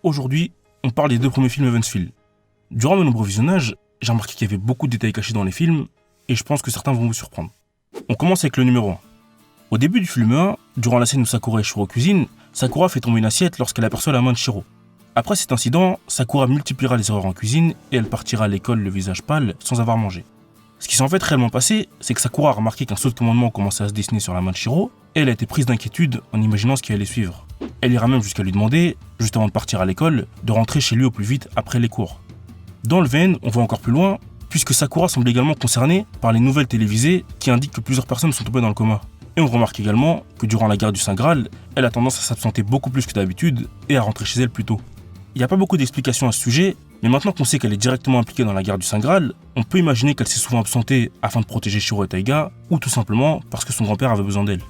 Aujourd'hui, on parle des deux premiers films Evansville. Durant mes nombreux visionnages, j'ai remarqué qu'il y avait beaucoup de détails cachés dans les films, et je pense que certains vont vous surprendre. On commence avec le numéro 1. Au début du film 1, durant la scène où Sakura et Shiro cuisinent, Sakura fait tomber une assiette lorsqu'elle aperçoit la main de Shiro. Après cet incident, Sakura multipliera les erreurs en cuisine et elle partira à l'école le visage pâle sans avoir mangé. Ce qui s'est en fait réellement passé, c'est que Sakura a remarqué qu'un saut de commandement commençait à se dessiner sur la main de Shiro et elle a été prise d'inquiétude en imaginant ce qui allait suivre. Elle ira même jusqu'à lui demander, juste avant de partir à l'école, de rentrer chez lui au plus vite après les cours. Dans le VN, on voit encore plus loin, puisque Sakura semble également concernée par les nouvelles télévisées qui indiquent que plusieurs personnes sont tombées dans le coma. Et on remarque également que durant la guerre du Saint Graal, elle a tendance à s'absenter beaucoup plus que d'habitude et à rentrer chez elle plus tôt. Il n'y a pas beaucoup d'explications à ce sujet, mais maintenant qu'on sait qu'elle est directement impliquée dans la guerre du Saint Graal, on peut imaginer qu'elle s'est souvent absentée afin de protéger Shiro et Taiga, ou tout simplement parce que son grand-père avait besoin d'elle.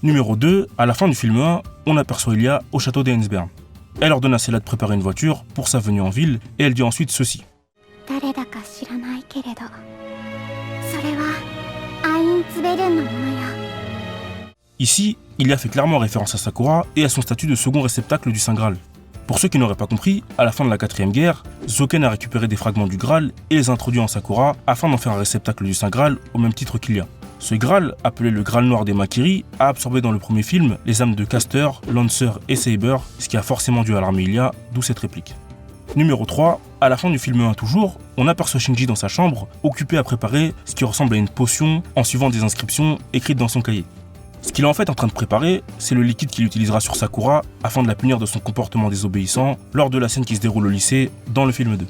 Numéro 2, à la fin du film 1, on aperçoit Ilia au château d'Ensberg. Elle ordonne à Sela de préparer une voiture pour sa venue en ville, et elle dit ensuite ceci. Ici, Ilia fait clairement référence à Sakura et à son statut de second réceptacle du Saint Graal. Pour ceux qui n'auraient pas compris, à la fin de la 4ème guerre, Zoken a récupéré des fragments du Graal et les a introduits en Sakura afin d'en faire un réceptacle du Saint Graal au même titre qu'Ilia. Ce Graal, appelé le Graal noir des Makiri, a absorbé dans le premier film les âmes de Caster, Lancer et Saber, ce qui a forcément dû alarmer Ilia, d'où cette réplique. Numéro 3, à la fin du film 1 toujours, on aperçoit Shinji dans sa chambre, occupé à préparer ce qui ressemble à une potion en suivant des inscriptions écrites dans son cahier. Ce qu'il est en fait en train de préparer, c'est le liquide qu'il utilisera sur Sakura afin de la punir de son comportement désobéissant lors de la scène qui se déroule au lycée dans le film 2.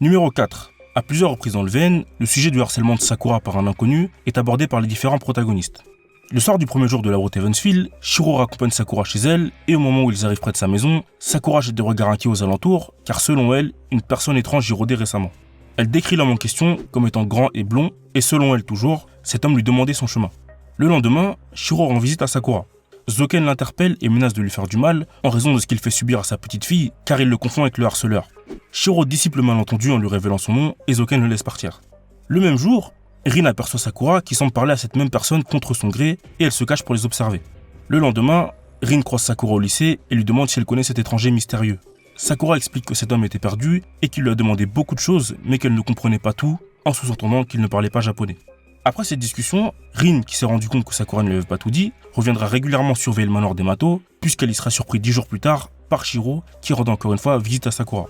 Numéro 4. À plusieurs reprises dans le VN, le sujet du harcèlement de Sakura par un inconnu est abordé par les différents protagonistes. Le soir du premier jour de la route Evansville, Shiro raccompagne Sakura chez elle et au moment où ils arrivent près de sa maison, Sakura jette des regards inquiets aux alentours car selon elle, une personne étrange y rôdait récemment. Elle décrit l'homme en question comme étant grand et blond et selon elle toujours, cet homme lui demandait son chemin. Le lendemain, Shiro rend visite à Sakura. Zoken l'interpelle et menace de lui faire du mal en raison de ce qu'il fait subir à sa petite fille car il le confond avec le harceleur. Shiro dissipe le malentendu en lui révélant son nom et Zoken le laisse partir. Le même jour, Rin aperçoit Sakura qui semble parler à cette même personne contre son gré et elle se cache pour les observer. Le lendemain, Rin croise Sakura au lycée et lui demande si elle connaît cet étranger mystérieux. Sakura explique que cet homme était perdu et qu'il lui a demandé beaucoup de choses mais qu'elle ne comprenait pas tout en sous-entendant qu'il ne parlait pas japonais. Après cette discussion, Rin, qui s'est rendu compte que Sakura ne lui avait pas tout dit, reviendra régulièrement surveiller le manoir des Mato puisqu'elle y sera surprise 10 jours plus tard par Shiro qui rend encore une fois visite à Sakura.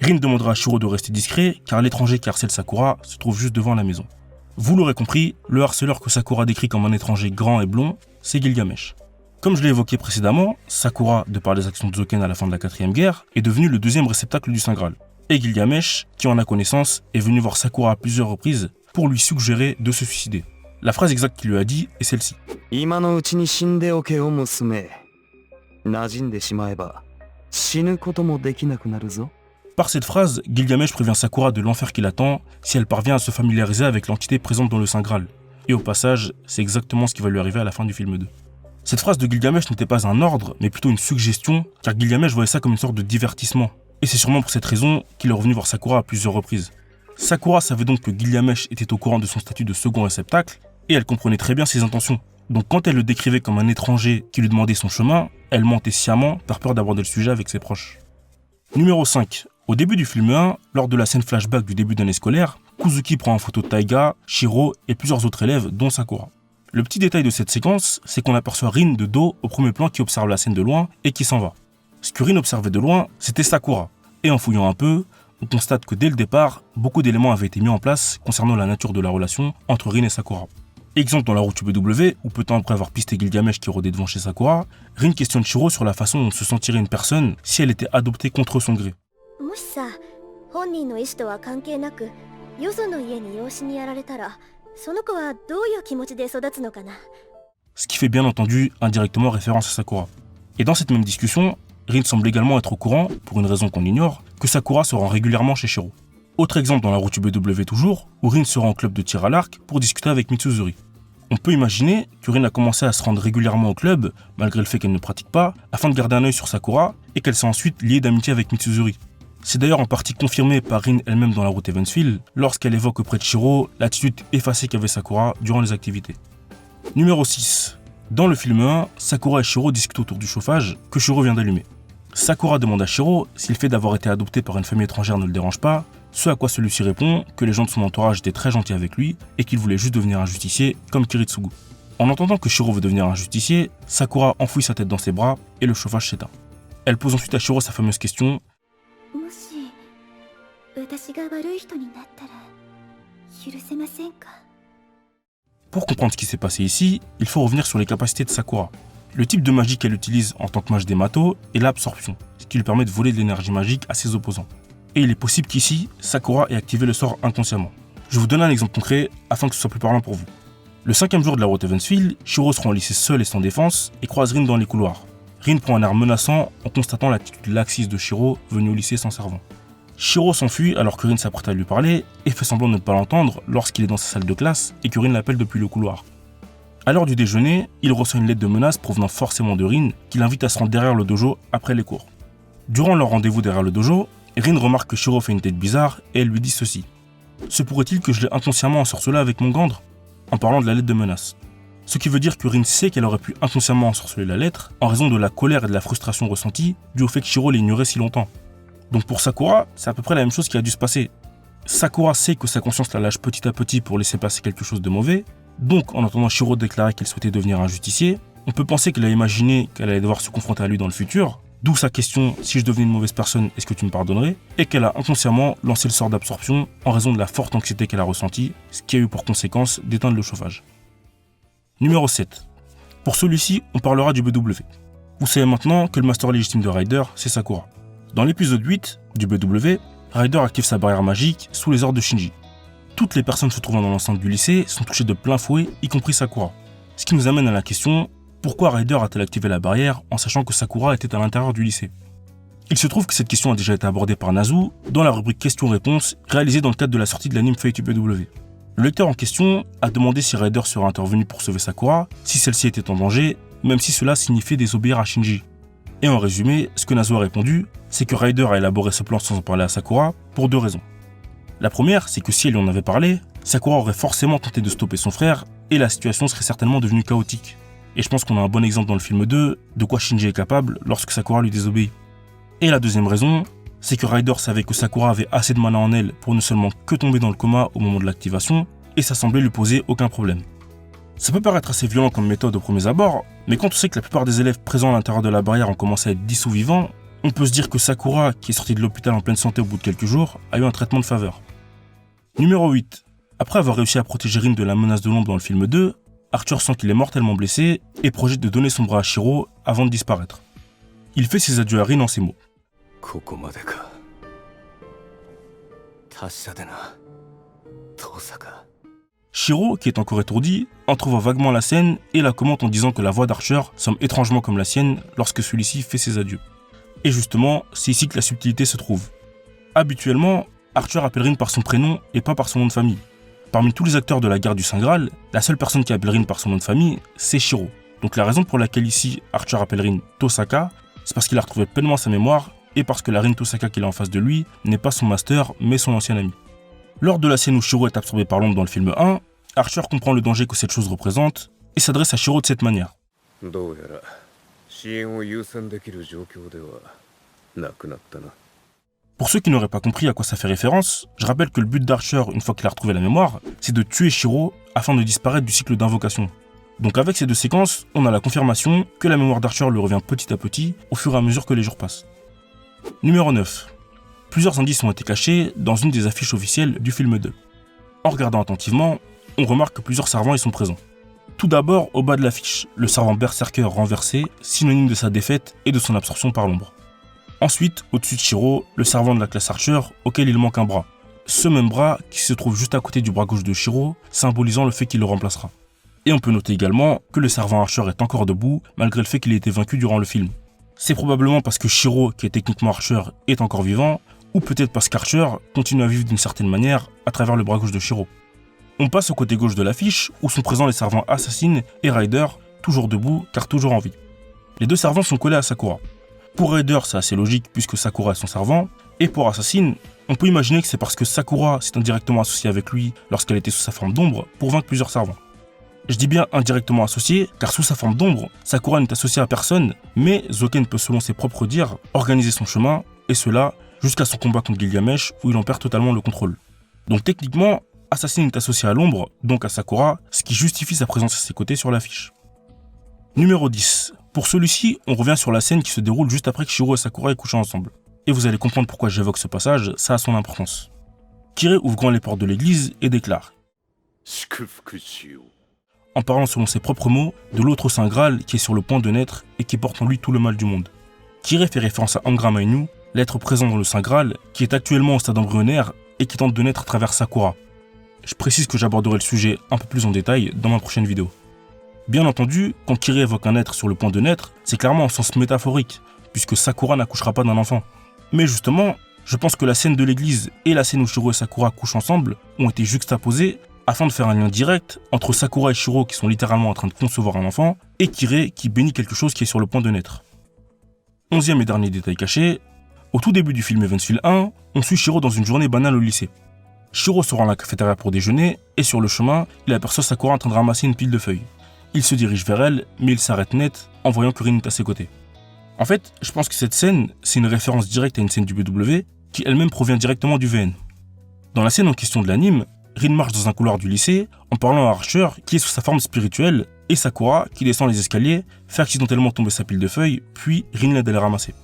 Rin demandera à Shiro de rester discret car l'étranger qui harcèle Sakura se trouve juste devant la maison. Vous l'aurez compris, le harceleur que Sakura décrit comme un étranger grand et blond, c'est Gilgamesh. Comme je l'ai évoqué précédemment, Sakura, de par les actions de Zoken à la fin de la 4ème guerre, est devenu le deuxième réceptacle du Saint Graal. Et Gilgamesh, qui en a connaissance, est venu voir Sakura à plusieurs reprises pour lui suggérer de se suicider. La phrase exacte qu'il lui a dit est celle-ci. Par cette phrase, Gilgamesh prévient Sakura de l'enfer qui l'attend si elle parvient à se familiariser avec l'entité présente dans le Saint Graal. Et au passage, c'est exactement ce qui va lui arriver à la fin du film 2. Cette phrase de Gilgamesh n'était pas un ordre, mais plutôt une suggestion, car Gilgamesh voyait ça comme une sorte de divertissement. Et c'est sûrement pour cette raison qu'il est revenu voir Sakura à plusieurs reprises. Sakura savait donc que Gilgamesh était au courant de son statut de second réceptacle, et elle comprenait très bien ses intentions. Donc quand elle le décrivait comme un étranger qui lui demandait son chemin, elle mentait sciemment par peur d'aborder le sujet avec ses proches. Numéro 5. Au début du film 1, lors de la scène flashback du début d'année scolaire, Kuzuki prend en photo Taiga, Shiro et plusieurs autres élèves, dont Sakura. Le petit détail de cette séquence, c'est qu'on aperçoit Rin de dos au premier plan qui observe la scène de loin et qui s'en va. Ce que Rin observait de loin, c'était Sakura. Et en fouillant un peu, on constate que dès le départ, beaucoup d'éléments avaient été mis en place concernant la nature de la relation entre Rin et Sakura. Exemple dans la route UBW, où peu de temps après avoir pisté Gilgamesh qui rôdait devant chez Sakura, Rin questionne Shiro sur la façon dont se sentirait une personne si elle était adoptée contre son gré. Ce qui fait bien entendu indirectement référence à Sakura. Et dans cette même discussion, Rin semble également être au courant, pour une raison qu'on ignore, que Sakura se rend régulièrement chez Shiro. Autre exemple dans la route UBW toujours, où Rin se rend au club de tir à l'arc pour discuter avec Mitsuzuri. On peut imaginer que Rin a commencé à se rendre régulièrement au club, malgré le fait qu'elle ne pratique pas, afin de garder un œil sur Sakura, et qu'elle s'est ensuite liée d'amitié avec Mitsuzuri. C'est d'ailleurs en partie confirmé par Rin elle-même dans la route Evansville, lorsqu'elle évoque auprès de Shiro l'attitude effacée qu'avait Sakura durant les activités. Numéro 6. Dans le film 1, Sakura et Shiro discutent autour du chauffage que Shiro vient d'allumer. Sakura demande à Shiro si le fait d'avoir été adopté par une famille étrangère ne le dérange pas, ce à quoi celui-ci répond que les gens de son entourage étaient très gentils avec lui et qu'il voulait juste devenir un justicier comme Kiritsugu. En entendant que Shiro veut devenir un justicier, Sakura enfouit sa tête dans ses bras et le chauffage s'éteint. Elle pose ensuite à Shiro sa fameuse question Pour comprendre ce qui s'est passé ici, il faut revenir sur les capacités de Sakura. Le type de magie qu'elle utilise en tant que mage d'Yamato est l'absorption, ce qui lui permet de voler de l'énergie magique à ses opposants. Et il est possible qu'ici, Sakura ait activé le sort inconsciemment. Je vous donne un exemple concret afin que ce soit plus parlant pour vous. Le 5e jour de la route Evansville, Shiro se rend au lycée seul et sans défense et croise Rin dans les couloirs. Rin prend un air menaçant en constatant l'attitude laxiste de Shiro venu au lycée sans servant. Shiro s'enfuit alors que Rin s'apprête à lui parler et fait semblant de ne pas l'entendre lorsqu'il est dans sa salle de classe et que Rin l'appelle depuis le couloir. À l'heure du déjeuner, il reçoit une lettre de menace provenant forcément de Rin qui l'invite à se rendre derrière le dojo après les cours. Durant leur rendez-vous derrière le dojo, Rin remarque que Shiro fait une tête bizarre et elle lui dit ceci. « Se pourrait-il que je l'ai inconsciemment ensorcelé avec mon gendre ?» en parlant de la lettre de menace. Ce qui veut dire que Rin sait qu'elle aurait pu inconsciemment ensorceler la lettre en raison de la colère et de la frustration ressentie due au fait que Shiro l'ignorait si longtemps. Donc pour Sakura, c'est à peu près la même chose qui a dû se passer. Sakura sait que sa conscience la lâche petit à petit pour laisser passer quelque chose de mauvais, donc en entendant Shiro déclarer qu'elle souhaitait devenir un justicier, on peut penser qu'elle a imaginé qu'elle allait devoir se confronter à lui dans le futur, d'où sa question « si je devenais une mauvaise personne, est-ce que tu me pardonnerais ?» et qu'elle a inconsciemment lancé le sort d'absorption en raison de la forte anxiété qu'elle a ressentie, ce qui a eu pour conséquence d'éteindre le chauffage. Numéro 7. Pour celui-ci, on parlera du BW. Vous savez maintenant que le master légitime de Rider, c'est Sakura. Dans l'épisode 8 du BW, Rider active sa barrière magique sous les ordres de Shinji. Toutes les personnes se trouvant dans l'enceinte du lycée sont touchées de plein fouet, y compris Sakura. Ce qui nous amène à la question, pourquoi Rider a-t-elle activé la barrière en sachant que Sakura était à l'intérieur du lycée? Il se trouve que cette question a déjà été abordée par Nazu dans la rubrique questions-réponses réalisée dans le cadre de la sortie de l'anime Fate UPW. Le lecteur en question a demandé si Rider serait intervenu pour sauver Sakura, si celle-ci était en danger, même si cela signifiait désobéir à Shinji. Et en résumé, ce que Nazu a répondu, c'est que Rider a élaboré ce plan sans en parler à Sakura pour deux raisons. La première, c'est que si elle lui en avait parlé, Sakura aurait forcément tenté de stopper son frère et la situation serait certainement devenue chaotique. Et je pense qu'on a un bon exemple dans le film 2 de quoi Shinji est capable lorsque Sakura lui désobéit. Et la deuxième raison, c'est que Rider savait que Sakura avait assez de mana en elle pour ne seulement que tomber dans le coma au moment de l'activation, et ça semblait lui poser aucun problème. Ça peut paraître assez violent comme méthode au premier abord, mais quand on sait que la plupart des élèves présents à l'intérieur de la barrière ont commencé à être dissous vivants, on peut se dire que Sakura, qui est sortie de l'hôpital en pleine santé au bout de quelques jours, a eu un traitement de faveur. Numéro 8. Après avoir réussi à protéger Rin de la menace de l'ombre dans le film 2, Arthur sent qu'il est mortellement blessé et projette de donner son bras à Shiro avant de disparaître. Il fait ses adieux à Rin en ces mots. Shiro, qui est encore étourdi, entrevoit vaguement la scène et la commente en disant que la voix d'Archer sonne étrangement comme la sienne lorsque celui-ci fait ses adieux. Et justement, c'est ici que la subtilité se trouve. Habituellement, Archer appelle Rin par son prénom et pas par son nom de famille. Parmi tous les acteurs de la guerre du Saint Graal, la seule personne qui appelle Rin par son nom de famille, c'est Shiro. Donc la raison pour laquelle ici Archer appelle Rin Tosaka, c'est parce qu'il a retrouvé pleinement sa mémoire et parce que la Rin Tosaka qu'il a en face de lui n'est pas son master mais son ancien ami. Lors de la scène où Shiro est absorbé par l'ombre dans le film 1, Archer comprend le danger que cette chose représente et s'adresse à Shiro de cette manière. Pour ceux qui n'auraient pas compris à quoi ça fait référence, je rappelle que le but d'Archer, une fois qu'il a retrouvé la mémoire, c'est de tuer Shiro afin de disparaître du cycle d'invocation. Donc avec ces deux séquences, on a la confirmation que la mémoire d'Archer lui revient petit à petit au fur et à mesure que les jours passent. Numéro 9. Plusieurs indices ont été cachés dans une des affiches officielles du film 2. En regardant attentivement, on remarque que plusieurs servants y sont présents. Tout d'abord, au bas de l'affiche, le servant berserker renversé, synonyme de sa défaite et de son absorption par l'ombre. Ensuite, au-dessus de Shiro, le servant de la classe Archer, auquel il manque un bras. Ce même bras qui se trouve juste à côté du bras gauche de Shiro, symbolisant le fait qu'il le remplacera. Et on peut noter également que le servant Archer est encore debout, malgré le fait qu'il ait été vaincu durant le film. C'est probablement parce que Shiro, qui est techniquement Archer, est encore vivant, ou peut-être parce qu'Archer continue à vivre d'une certaine manière à travers le bras gauche de Shiro. On passe au côté gauche de l'affiche, où sont présents les servants Assassin et Rider, toujours debout, car toujours en vie. Les deux servants sont collés à Sakura. Pour Rider, c'est assez logique puisque Sakura est son servant, Et pour Assassin, on peut imaginer que c'est parce que Sakura s'est indirectement associée avec lui lorsqu'elle était sous sa forme d'ombre pour vaincre plusieurs servants. Je dis bien indirectement associée, car sous sa forme d'ombre, Sakura n'est associée à personne, mais Zoken peut selon ses propres dires organiser son chemin, et cela jusqu'à son combat contre Gilgamesh où il en perd totalement le contrôle. Donc techniquement, Assassin est associé à l'ombre, donc à Sakura, ce qui justifie sa présence à ses côtés sur l'affiche. Numéro 10. Pour celui-ci, on revient sur la scène qui se déroule juste après que Shiro et Sakura aient couché ensemble. Et vous allez comprendre pourquoi j'évoque ce passage, ça a son importance. Kirei ouvre grand les portes de l'église et déclare, en parlant selon ses propres mots, de l'autre Saint Graal qui est sur le point de naître et qui porte en lui tout le mal du monde. Kirei fait référence à Angra Mainyu, l'être présent dans le Saint Graal, qui est actuellement au stade embryonnaire et qui tente de naître à travers Sakura. Je précise que j'aborderai le sujet un peu plus en détail dans ma prochaine vidéo. Bien entendu, quand Kirei évoque un être sur le point de naître, c'est clairement en sens métaphorique, puisque Sakura n'accouchera pas d'un enfant. Mais justement, je pense que la scène de l'église et la scène où Shiro et Sakura couchent ensemble ont été juxtaposées afin de faire un lien direct entre Sakura et Shiro qui sont littéralement en train de concevoir un enfant, et Kirei qui bénit quelque chose qui est sur le point de naître. 11e et dernier détail caché, au tout début du film Evansville 1, on suit Shiro dans une journée banale au lycée. Shiro se rend à la cafétéria pour déjeuner, et sur le chemin, il aperçoit Sakura en train de ramasser une pile de feuilles. Il se dirige vers elle, mais il s'arrête net en voyant que Rin est à ses côtés. En fait, je pense que cette scène, c'est une référence directe à une scène du BW, qui elle-même provient directement du VN. Dans la scène en question de l'anime, Rin marche dans un couloir du lycée en parlant à Archer qui est sous sa forme spirituelle et Sakura qui descend les escaliers, fait accidentellement tomber sa pile de feuilles, puis Rin l'aide à les ramasser.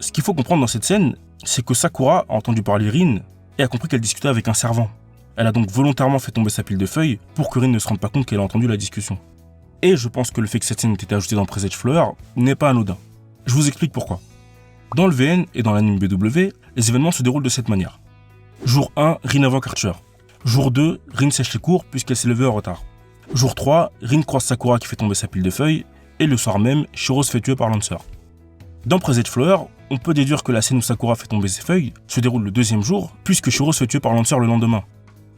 Ce qu'il faut comprendre dans cette scène, c'est que Sakura a entendu parler Rin et a compris qu'elle discutait avec un servant. Elle a donc volontairement fait tomber sa pile de feuilles pour que Rin ne se rende pas compte qu'elle a entendu la discussion. Et je pense que le fait que cette scène ait été ajoutée dans Presage Flower n'est pas anodin. Je vous explique pourquoi. Dans le VN et dans l'anime BW, les événements se déroulent de cette manière. Jour 1, Rin invoque Archer. Jour 2, Rin sèche les cours puisqu'elle s'est levée en retard. Jour 3, Rin croise Sakura qui fait tomber sa pile de feuilles, et le soir même, Shiro se fait tuer par Lancer. Dans Presage Flower, on peut déduire que la scène où Sakura fait tomber ses feuilles se déroule le deuxième jour, puisque Shiro se fait tuer par Lancer le lendemain.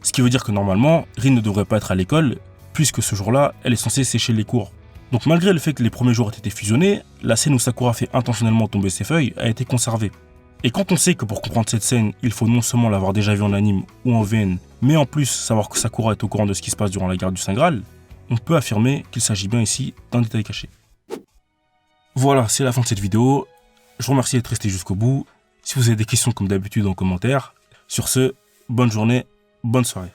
Ce qui veut dire que normalement, Rin ne devrait pas être à l'école, puisque ce jour-là, elle est censée sécher les cours. Donc malgré le fait que les premiers jours aient été fusionnés, la scène où Sakura fait intentionnellement tomber ses feuilles a été conservée. Et quand on sait que pour comprendre cette scène, il faut non seulement l'avoir déjà vue en anime ou en VN, mais en plus savoir que Sakura est au courant de ce qui se passe durant la guerre du Saint Graal, on peut affirmer qu'il s'agit bien ici d'un détail caché. Voilà, c'est la fin de cette vidéo. Je vous remercie d'être resté jusqu'au bout. Si vous avez des questions comme d'habitude en commentaire. Sur ce, bonne journée, bonne soirée.